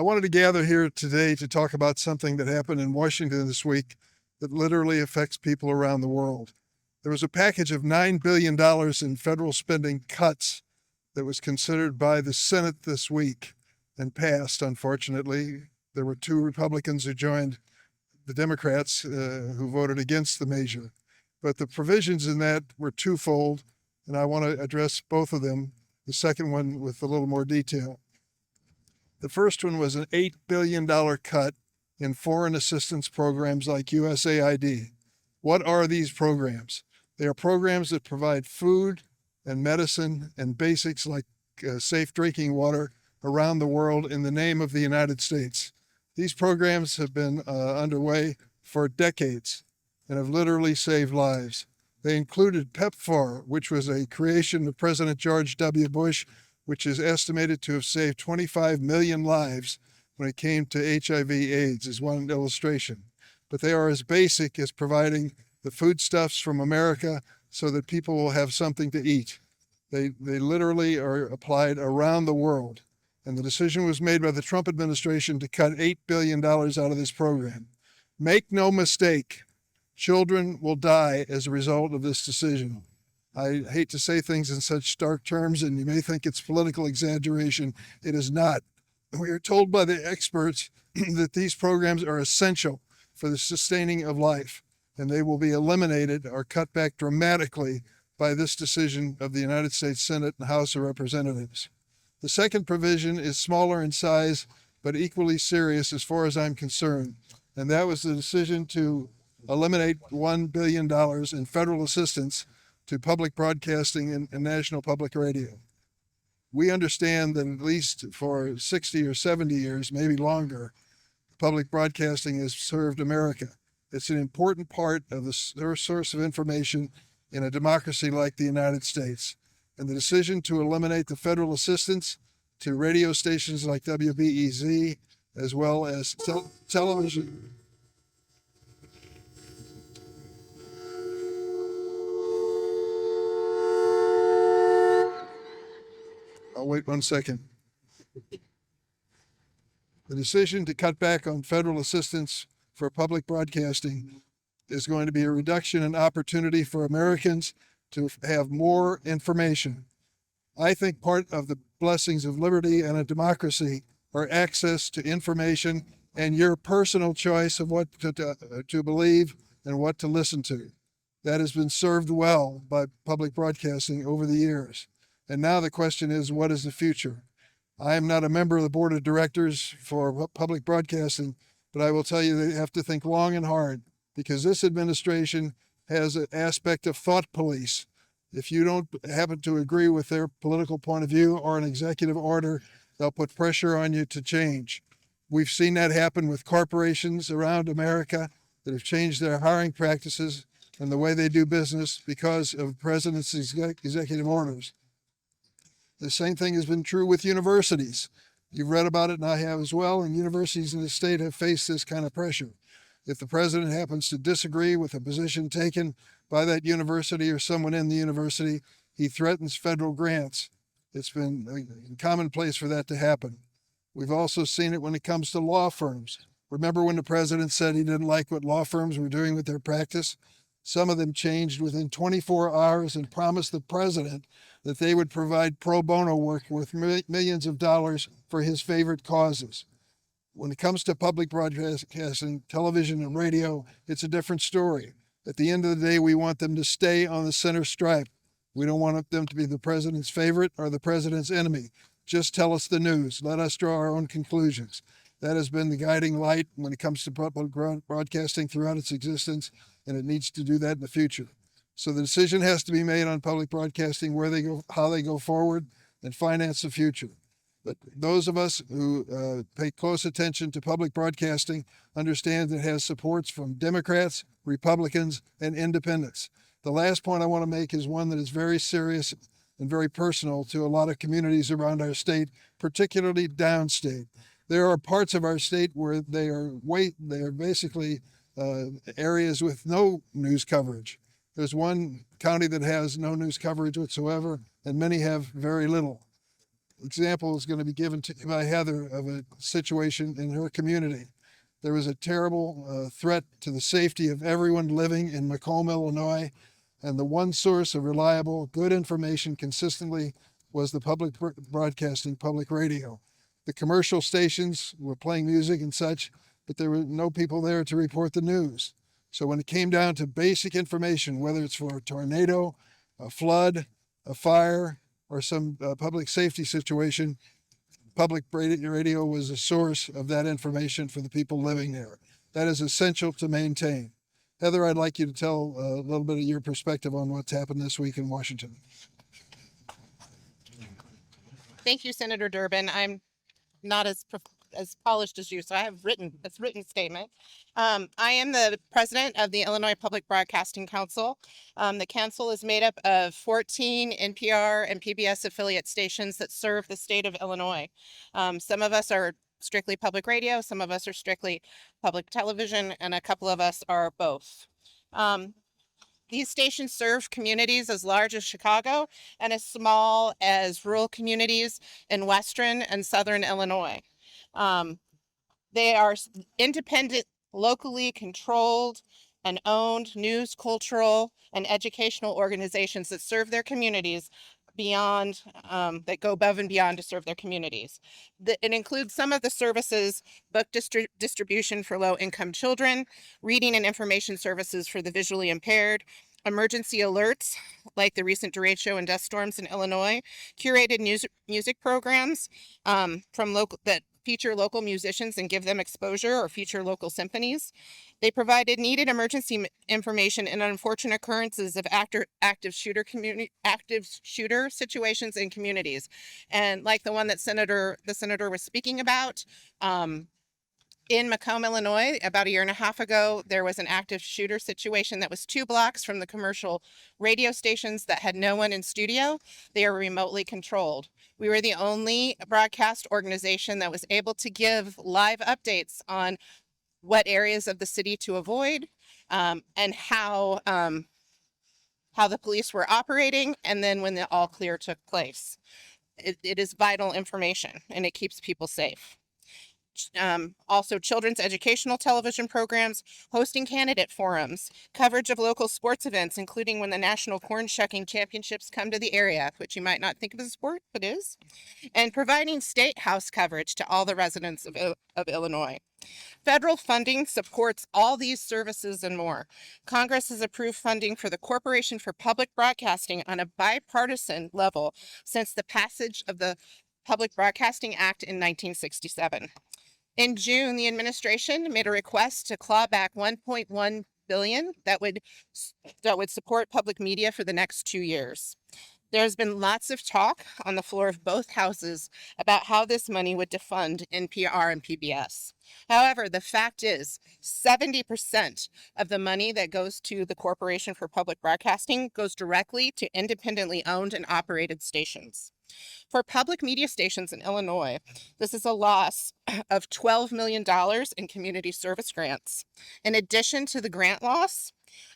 I wanted to gather here today to talk about something that happened in Washington this week that literally affects people around the world. There was a package of $9 billion in federal spending cuts that was considered by the Senate this week and passed, unfortunately. There were two Republicans who joined the Democrats who voted against the measure. But the provisions in that were twofold, and I want to address both of them, the second one with a little more detail. The first one was an $8 billion cut in foreign assistance programs like USAID. What are these programs? They are programs that provide food and medicine and basics like safe drinking water around the world in the name of the United States. These programs have been underway for decades and have literally saved lives. They included PEPFAR, which was a creation of President George W. Bush, which is estimated to have saved 25 million lives when it came to HIV/AIDS, as one illustration. But they are as basic as providing the foodstuffs from America so that people will have something to eat. They literally are applied around the world. And the decision was made by the Trump administration to cut $8 billion out of this program. Make no mistake, children will die as a result of this decision. I hate to say things in such stark terms, and you may think it's political exaggeration. It is not. We are told by the experts that these programs are essential for the sustaining of life, and they will be eliminated or cut back dramatically by this decision of the United States Senate and House of Representatives. The second provision is smaller in size, but equally serious as far as I'm concerned, and that was the decision to eliminate $1 billion in federal assistance to public broadcasting and national public radio. We understand that at least for 60 or 70 years, maybe longer, public broadcasting has served America. It's an important part of the source of information in a democracy like the United States. And the decision to eliminate the federal assistance to radio stations like WBEZ, as well as television. I'll wait 1 second. The decision to cut back on federal assistance for public broadcasting is going to be a reduction in opportunity for Americans to have more information. I think part of the blessings of liberty and a democracy are access to information and your personal choice of what to believe and what to listen to. That has been served well by public broadcasting over the years. And now the question is, what is the future? I am not a member of the board of directors for public broadcasting, but I will tell you they have to think long and hard because this administration has an aspect of thought police. If you don't happen to agree with their political point of view or an executive order, they'll put pressure on you to change. We've seen that happen with corporations around America that have changed their hiring practices and the way they do business because of the president's executive orders. The same thing has been true with universities. You've read about it, and I have as well, and universities in the state have faced this kind of pressure. If the president happens to disagree with a position taken by that university or someone in the university, he threatens federal grants. It's been commonplace for that to happen. We've also seen it when it comes to law firms. Remember when the president said he didn't like what law firms were doing with their practice? Some of them changed within 24 hours and promised the president that they would provide pro bono work worth millions of dollars for his favorite causes. When it comes to public broadcasting, television and radio, it's a different story. At the end of the day, we want them to stay on the center stripe. We don't want them to be the president's favorite or the president's enemy. Just tell us the news. Let us draw our own conclusions. That has been the guiding light when it comes to public broadcasting throughout its existence, and it needs to do that in the future. So the decision has to be made on public broadcasting, where they go, how they go forward, and finance the future. But those of us who pay close attention to public broadcasting understand that it has supports from Democrats, Republicans, and independents. The last point I want to make is one that is very serious and very personal to a lot of communities around our state, particularly downstate. There are parts of our state where they are basically areas with no news coverage. There's one county that has no news coverage whatsoever, and many have very little. example is going to be given to by Heather of a situation in her community. There was a terrible threat to the safety of everyone living in Macomb, Illinois, and the one source of reliable, good information consistently was the public broadcasting, public radio. The commercial stations were playing music and such, but there were no people there to report the news. So when it came down to basic information, whether it's for a tornado, a flood, a fire, or some public safety situation, public radio was a source of that information for the people living there. That is essential to maintain. Heather, I'd like you to tell a little bit of your perspective on what's happened this week in Washington. Thank you, Senator Durbin. I'm not as polished as you, so I have written statement. I am the president of the Illinois Public Broadcasting Council. The council is made up of 14 NPR and PBS affiliate stations that serve the state of Illinois. Some of us are strictly public radio, some of us are strictly public television, and a couple of us are both. These stations serve communities as large as Chicago and as small as rural communities in western and southern Illinois. They are independent, locally controlled and owned news, cultural, and educational organizations that serve their communities beyond, that go above and beyond to serve their communities. It includes some of the services: book distribution for low-income children, reading and information services for the visually impaired, emergency alerts like the recent derecho and dust storms in Illinois, curated music programs that feature local musicians and give them exposure, or feature local symphonies. They provided needed emergency information in unfortunate occurrences of active shooter situations in communities. And like the one that the senator was speaking about, in Macomb, Illinois, about a year and a half ago, there was an active shooter situation that was 2 blocks from the commercial radio stations that had no one in studio. They are remotely controlled. We were the only broadcast organization that was able to give live updates on what areas of the city to avoid, and how the police were operating, and then when the all clear took place. It is vital information, and it keeps people safe. Also, children's educational television programs, hosting candidate forums, coverage of local sports events, including when the National Corn Shucking Championships come to the area, which you might not think of as a sport, but is, and providing state house coverage to all the residents of Illinois. Federal funding supports all these services and more. Congress has approved funding for the Corporation for Public Broadcasting on a bipartisan level since the passage of the Public Broadcasting Act in 1967. In June, the administration made a request to claw back $1.1 billion that would support public media for the next 2 years. There's been lots of talk on the floor of both houses about how this money would defund NPR and PBS. However, the fact is 70% of the money that goes to the Corporation for Public Broadcasting goes directly to independently owned and operated stations. For public media stations in Illinois, this is a loss of $12 million in community service grants. In addition to the grant loss,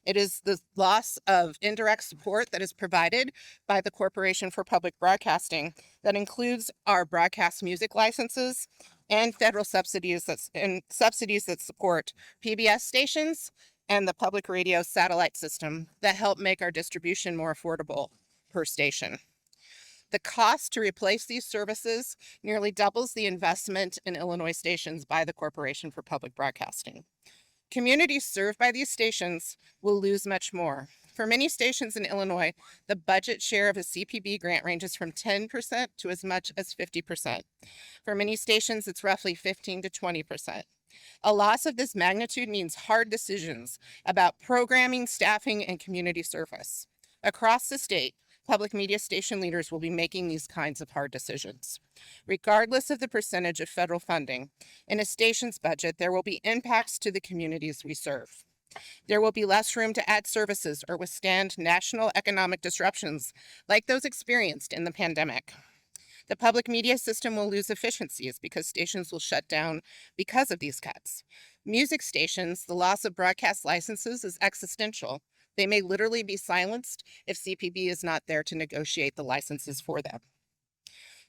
it is the loss of indirect support that is provided by the Corporation for Public Broadcasting that includes our broadcast music licenses and federal subsidies that support PBS stations and the public radio satellite system that help make our distribution more affordable per station. The cost to replace these services nearly doubles the investment in Illinois stations by the Corporation for Public Broadcasting. Communities served by these stations will lose much more. For many stations in Illinois, the budget share of a CPB grant ranges from 10% to as much as 50%. For many stations, it's roughly 15 to 20%. A loss of this magnitude means hard decisions about programming, staffing, and community service. Across the state, public media station leaders will be making these kinds of hard decisions. Regardless of the percentage of federal funding, in a station's budget, there will be impacts to the communities we serve. There will be less room to add services or withstand national economic disruptions like those experienced in the pandemic. The public media system will lose efficiencies because stations will shut down because of these cuts. Music stations, the loss of broadcast licenses is existential. They may literally be silenced if CPB is not there to negotiate the licenses for them.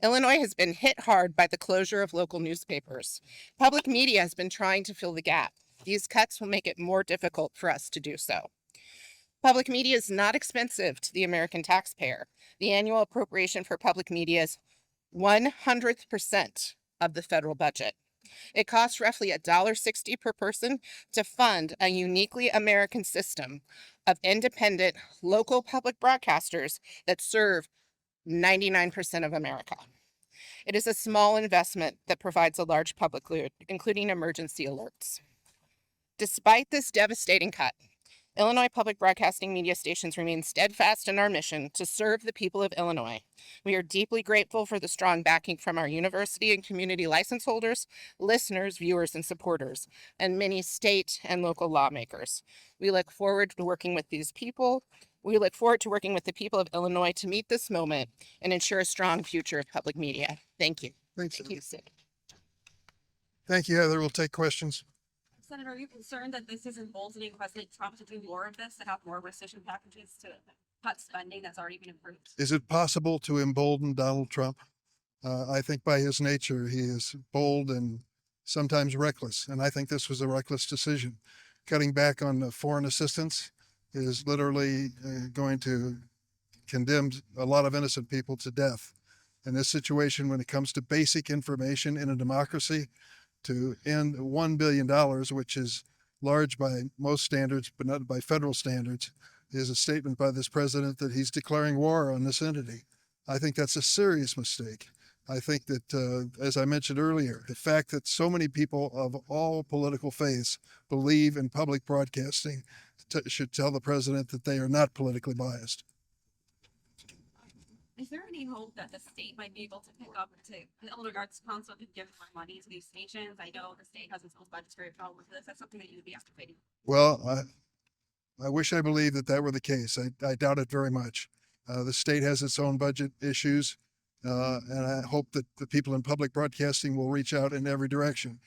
Illinois has been hit hard by the closure of local newspapers. Public media has been trying to fill the gap. These cuts will make it more difficult for us to do so. Public media is not expensive to the American taxpayer. The annual appropriation for public media is 100% of the federal budget. It costs roughly $1.60 per person to fund a uniquely American system of independent local public broadcasters that serve 99% of America. It is a small investment that provides a large public good, including emergency alerts. Despite this devastating cut, Illinois public broadcasting media stations remain steadfast in our mission to serve the people of Illinois. We are deeply grateful for the strong backing from our university and community license holders, listeners, viewers, and supporters, and many state and local lawmakers. We look forward to working with these people. We look forward to working with the people of Illinois to meet this moment and ensure a strong future of public media. Thank you. Thanks. Thank you, Sid. Thank you, Heather. We'll take questions. Senator, are you concerned that this is emboldening President Trump to do more of this, to have more rescission packages, to cut spending that's already been approved? Is it possible to embolden Donald Trump? I think by his nature, he is bold and sometimes reckless. And I think this was a reckless decision. Cutting back on foreign assistance is literally going to condemn a lot of innocent people to death. In this situation, when it comes to basic information in a democracy, to end $1 billion, which is large by most standards, but not by federal standards, is a statement by this president that he's declaring war on this entity. I think that's a serious mistake. I think that, as I mentioned earlier, the fact that so many people of all political faiths believe in public broadcasting should tell the president that they are not politically biased. Is there any hope that the state might be able to pick up the Elder Guards Council to give more money to these stations? I know the state has its own budgetary problem with this. That's something that you would be activating. Well, I wish I believed that that were the case. I doubt it very much. The state has its own budget issues, and I hope that the people in public broadcasting will reach out in every direction.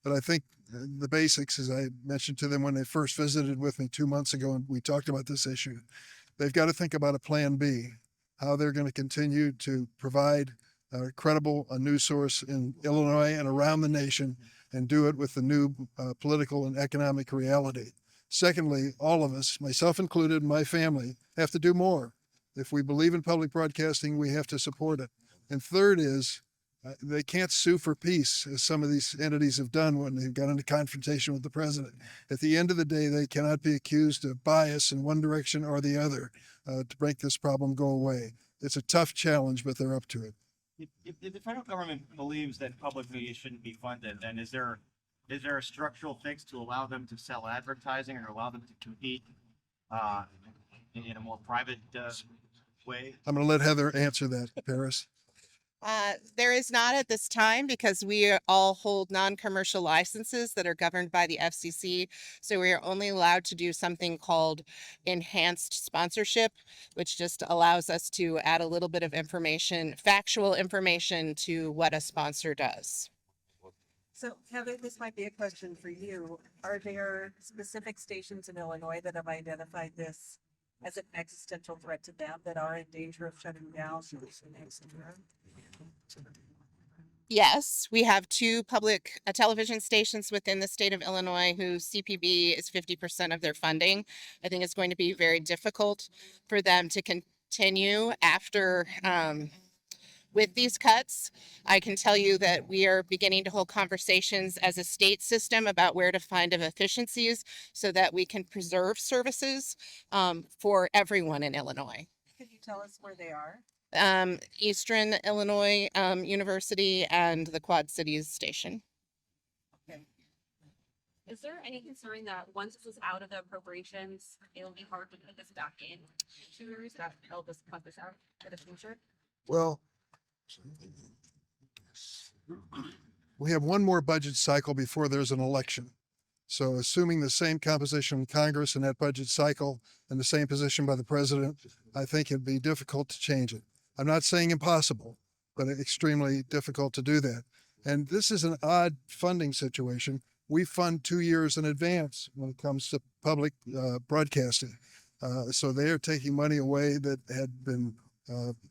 But I think the basics, as I mentioned to them when they first visited with me 2 months ago, and we talked about this issue, they've got to think about a plan B, how they're going to continue to provide a news source in Illinois and around the nation, and do it with the new political and economic reality. Secondly, all of us, myself included, my family, have to do more. If we believe in public broadcasting, we have to support it. And third is, they can't sue for peace, as some of these entities have done when they've got into confrontation with the president. At the end of the day, they cannot be accused of bias in one direction or the other to make this problem go away. It's a tough challenge, but they're up to it. If the federal government believes that public media shouldn't be funded, then is there a structural fix to allow them to sell advertising or allow them to compete in a more private way? I'm going to let Heather answer that, Paris. There is not at this time because we all hold non-commercial licenses that are governed by the FCC. So we are only allowed to do something called enhanced sponsorship, which just allows us to add a little bit of information, factual information to what a sponsor does. So Heather, this might be a question for you. Are there specific stations in Illinois that have identified this as an existential threat to them that are in danger of shutting down next year? Yes, we have two public television stations within the state of Illinois whose CPB is 50% of their funding. I think it's going to be very difficult for them to continue after with these cuts. I can tell you that we are beginning to hold conversations as a state system about where to find efficiencies so that we can preserve services for everyone in Illinois. Could you tell us where they are? Eastern Illinois University and the Quad Cities station. Is there any concern that once this is out of the appropriations, it'll be hard to put this back in? Shooters that they'll just cut this out for the future? Well, we have one more budget cycle before there's an election. So assuming the same composition in Congress in that budget cycle and the same position by the president, I think it'd be difficult to change it. I'm not saying impossible, but extremely difficult to do that. And this is an odd funding situation. We fund 2 years in advance when it comes to public broadcasting. So they are taking money away that had been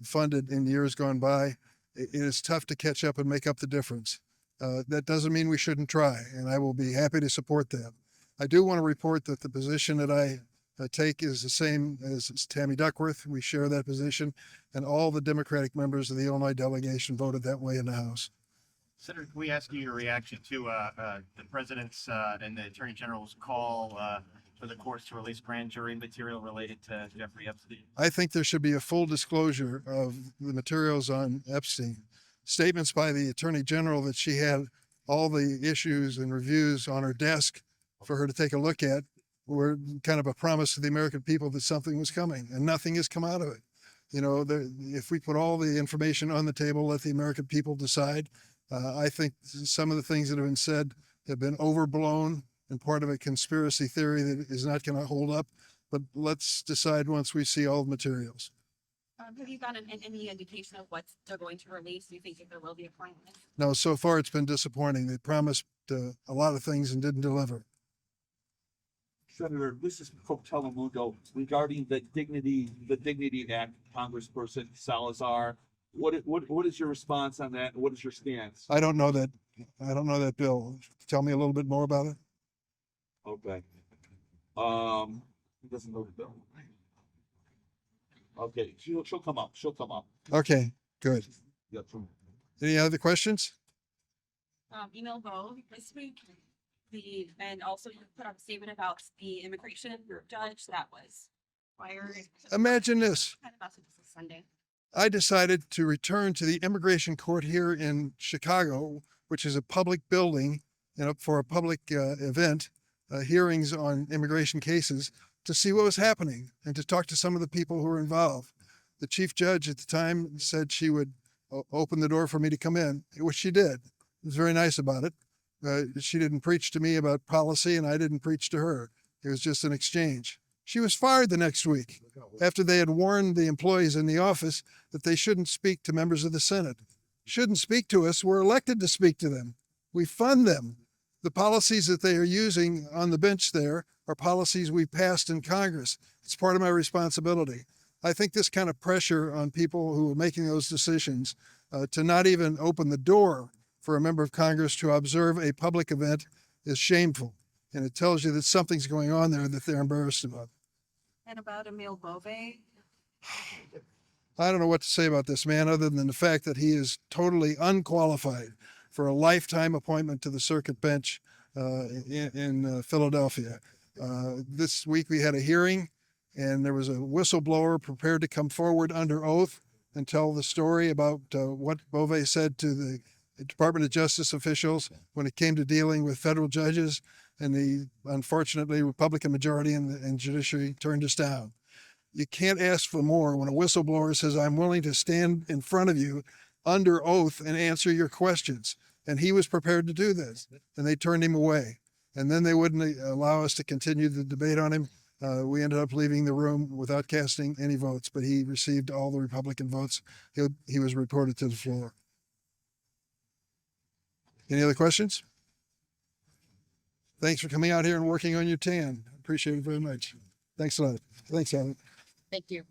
funded in years gone by. it is tough to catch up and make up the difference. That doesn't mean we shouldn't try, and I will be happy to support that. I do want to report that the position that I take is the same as Tammy Duckworth. We share that position, and all the Democratic members of the Illinois delegation voted that way in the House. Senator, can we ask you your reaction to the president's and the attorney general's call for the courts to release grand jury material related to Jeffrey Epstein? I think there should be a full disclosure of the materials on Epstein. Statements by the attorney general that she had all the issues and reviews on her desk for her to take a look at were kind of a promise to the American people that something was coming, and nothing has come out of it. You know, if we put all the information on the table, let the American people decide. I think some of the things that have been said have been overblown and part of a conspiracy theory that is not going to hold up. But let's decide once we see all the materials. Have you gotten any indication of what they're going to release? Do you think that there will be a appointment? No, so far it's been disappointing. They promised a lot of things and didn't deliver. Senator, this is from Telemundo regarding the Dignity Act, Congressperson Salazar. What is your response on that? What is your stance? I don't know that bill. Tell me a little bit more about it. Okay. He doesn't know the bill. Okay, she'll come up. She'll come up. Okay, good. Yeah, true. Any other questions? Email Bo this week. And also you put out a statement about the immigration judge that was fired. Imagine this. Kind of message this Sunday. I decided to return to the immigration court here in Chicago, which is a public building, for a public event, hearings on immigration cases, to see what was happening and to talk to some of the people who were involved. The chief judge at the time said she would open the door for me to come in, which she did. It was very nice about it. She didn't preach to me about policy, and I didn't preach to her. It was just an exchange. She was fired the next week after they had warned the employees in the office that they shouldn't speak to members of the Senate. Shouldn't speak to us. We're elected to speak to them. We fund them. The policies that they are using on the bench there are policies we passed in Congress. It's part of my responsibility. I think this kind of pressure on people who are making those decisions to not even open the door for a member of Congress to observe a public event is shameful. And it tells you that something's going on there that they're embarrassed about. And about Emil Bove, I don't know what to say about this man other than the fact that he is totally unqualified for a lifetime appointment to the circuit bench in Philadelphia. This week we had a hearing, and there was a whistleblower prepared to come forward under oath and tell the story about what Bove said to the Department of Justice officials when it came to dealing with federal judges, and the unfortunately Republican majority in the judiciary turned us down. You can't ask for more when a whistleblower says, I'm willing to stand in front of you under oath and answer your questions. And he was prepared to do this, and they turned him away. And then they wouldn't allow us to continue the debate on him. We ended up leaving the room without casting any votes, but he received all the Republican votes. He was reported to the floor. Any other questions? Thanks for coming out here and working on your tan. Appreciate it very much. Thanks a lot. Thanks, Alan. Thank you.